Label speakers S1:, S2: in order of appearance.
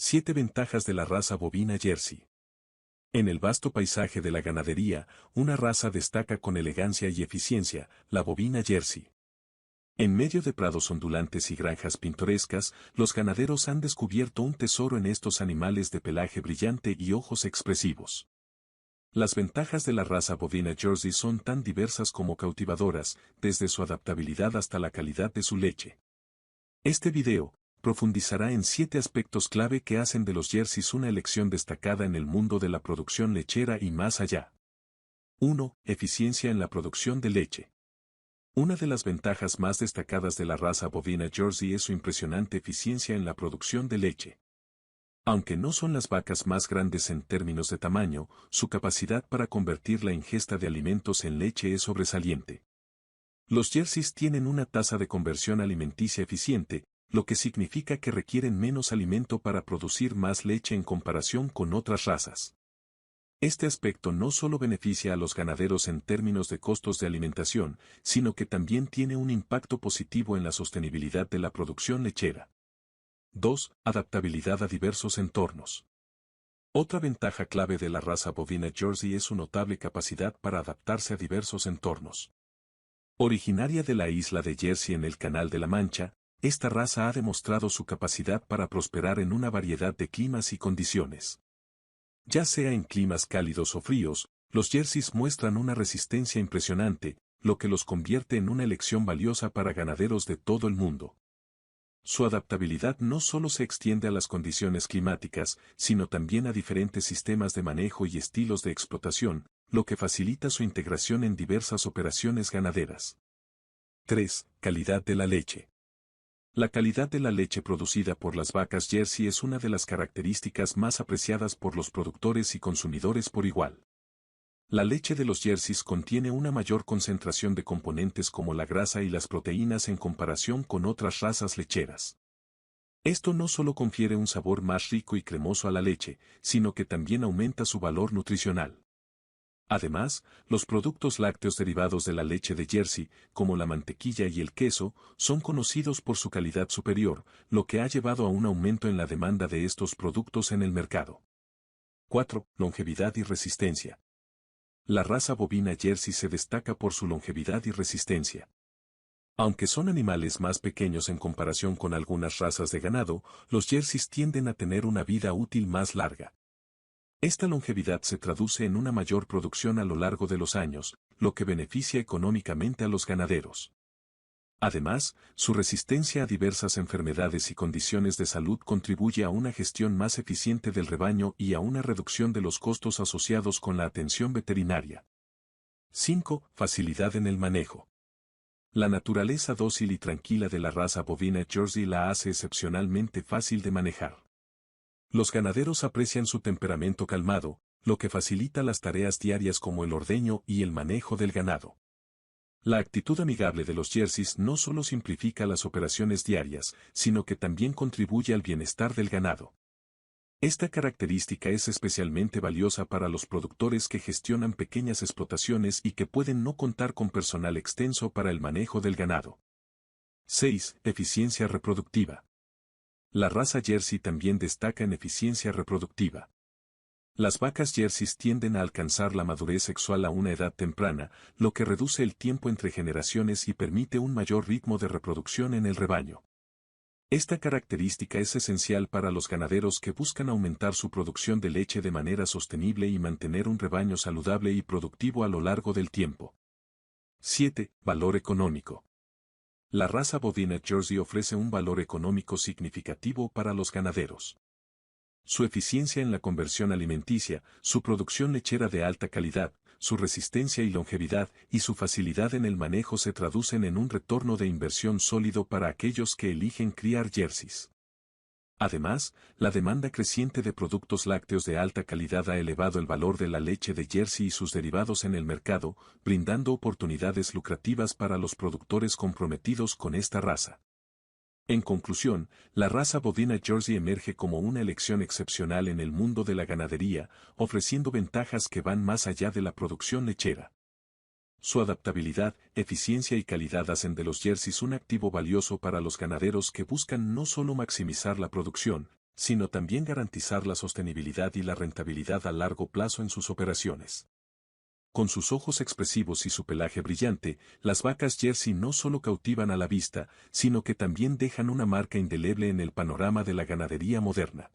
S1: 7 ventajas de la raza bovina Jersey. En el vasto paisaje de la ganadería, una raza destaca con elegancia y eficiencia, la bovina Jersey. En medio de prados ondulantes y granjas pintorescas, los ganaderos han descubierto un tesoro en estos animales de pelaje brillante y ojos expresivos. Las ventajas de la raza bovina Jersey son tan diversas como cautivadoras, desde su adaptabilidad hasta la calidad de su leche. Este video profundizará en 7 aspectos clave que hacen de los Jerseys una elección destacada en el mundo de la producción lechera y más allá. 1. Eficiencia en la producción de leche. Una de las ventajas más destacadas de la raza bovina Jersey es su impresionante eficiencia en la producción de leche. Aunque no son las vacas más grandes en términos de tamaño, su capacidad para convertir la ingesta de alimentos en leche es sobresaliente. Los Jerseys tienen una tasa de conversión alimenticia eficiente, lo que significa que requieren menos alimento para producir más leche en comparación con otras razas. Este aspecto no solo beneficia a los ganaderos en términos de costos de alimentación, sino que también tiene un impacto positivo en la sostenibilidad de la producción lechera. 2. Adaptabilidad a diversos entornos. Otra ventaja clave de la raza bovina Jersey es su notable capacidad para adaptarse a diversos entornos. Originaria de la isla de Jersey en el Canal de la Mancha, esta raza ha demostrado su capacidad para prosperar en una variedad de climas y condiciones. Ya sea en climas cálidos o fríos, los Jerseys muestran una resistencia impresionante, lo que los convierte en una elección valiosa para ganaderos de todo el mundo. Su adaptabilidad no solo se extiende a las condiciones climáticas, sino también a diferentes sistemas de manejo y estilos de explotación, lo que facilita su integración en diversas operaciones ganaderas. 3. Calidad de la leche. La calidad de la leche producida por las vacas Jersey es una de las características más apreciadas por los productores y consumidores por igual. La leche de los Jerseys contiene una mayor concentración de componentes como la grasa y las proteínas en comparación con otras razas lecheras. Esto no solo confiere un sabor más rico y cremoso a la leche, sino que también aumenta su valor nutricional. Además, los productos lácteos derivados de la leche de Jersey, como la mantequilla y el queso, son conocidos por su calidad superior, lo que ha llevado a un aumento en la demanda de estos productos en el mercado. 4. Longevidad y resistencia. La raza bovina Jersey se destaca por su longevidad y resistencia. Aunque son animales más pequeños en comparación con algunas razas de ganado, los Jerseys tienden a tener una vida útil más larga. Esta longevidad se traduce en una mayor producción a lo largo de los años, lo que beneficia económicamente a los ganaderos. Además, su resistencia a diversas enfermedades y condiciones de salud contribuye a una gestión más eficiente del rebaño y a una reducción de los costos asociados con la atención veterinaria. 5. Facilidad en el manejo. La naturaleza dócil y tranquila de la raza bovina Jersey la hace excepcionalmente fácil de manejar. Los ganaderos aprecian su temperamento calmado, lo que facilita las tareas diarias como el ordeño y el manejo del ganado. La actitud amigable de los Jerseys no solo simplifica las operaciones diarias, sino que también contribuye al bienestar del ganado. Esta característica es especialmente valiosa para los productores que gestionan pequeñas explotaciones y que pueden no contar con personal extenso para el manejo del ganado. 6. Eficiencia reproductiva. La raza Jersey también destaca en eficiencia reproductiva. Las vacas Jerseys tienden a alcanzar la madurez sexual a una edad temprana, lo que reduce el tiempo entre generaciones y permite un mayor ritmo de reproducción en el rebaño. Esta característica es esencial para los ganaderos que buscan aumentar su producción de leche de manera sostenible y mantener un rebaño saludable y productivo a lo largo del tiempo. 7. Valor económico. La raza bovina Jersey ofrece un valor económico significativo para los ganaderos. Su eficiencia en la conversión alimenticia, su producción lechera de alta calidad, su resistencia y longevidad, y su facilidad en el manejo se traducen en un retorno de inversión sólido para aquellos que eligen criar Jerseys. Además, la demanda creciente de productos lácteos de alta calidad ha elevado el valor de la leche de Jersey y sus derivados en el mercado, brindando oportunidades lucrativas para los productores comprometidos con esta raza. En conclusión, la raza bovina Jersey emerge como una elección excepcional en el mundo de la ganadería, ofreciendo ventajas que van más allá de la producción lechera. Su adaptabilidad, eficiencia y calidad hacen de los Jerseys un activo valioso para los ganaderos que buscan no solo maximizar la producción, sino también garantizar la sostenibilidad y la rentabilidad a largo plazo en sus operaciones. Con sus ojos expresivos y su pelaje brillante, las vacas Jersey no solo cautivan a la vista, sino que también dejan una marca indeleble en el panorama de la ganadería moderna.